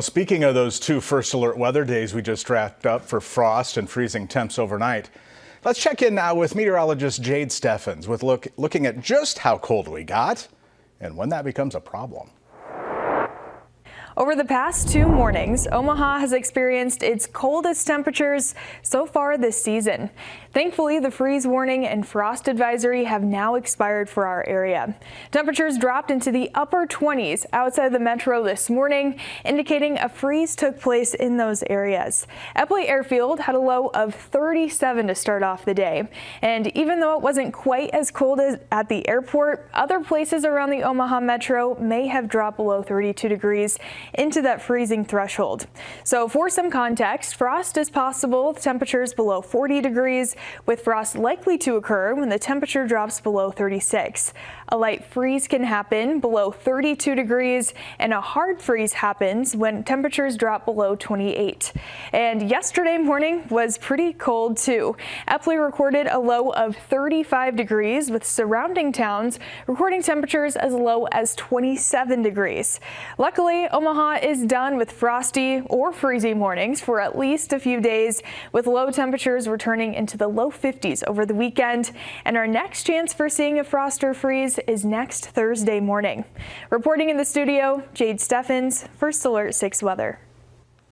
Speaking of those two first alert weather days we just wrapped up for frost and freezing temps overnight, let's check in now with meteorologist Jade Steffens with looking at just how cold we got and when that becomes a problem. Over the past 2 mornings, Omaha has experienced its coldest temperatures so far this season. Thankfully, the freeze warning and frost advisory have now expired for our area. Temperatures dropped into the upper 20s outside the metro this morning, indicating a freeze took place in those areas. Eppley Airfield had a low of 37 to start off the day. And even though it wasn't quite as cold as at the airport, other places around the Omaha metro may have dropped below 32 degrees into that freezing threshold. So for some context, frost is possible with temperatures below 40 degrees, with frost likely to occur when the temperature drops below 36. A light freeze can happen below 32 degrees, and a hard freeze happens when temperatures drop below 28. And yesterday morning was pretty cold too. Eppley recorded a low of 35 degrees, with surrounding towns recording temperatures as low as 27 degrees. Luckily, Omaha is done with frosty or freezing mornings for at least a few days, with low temperatures returning into the low 50s over the weekend. And our next chance for seeing a frost or freeze is next Thursday morning. Reporting in the studio, Jade Steffens, First Alert 6 Weather.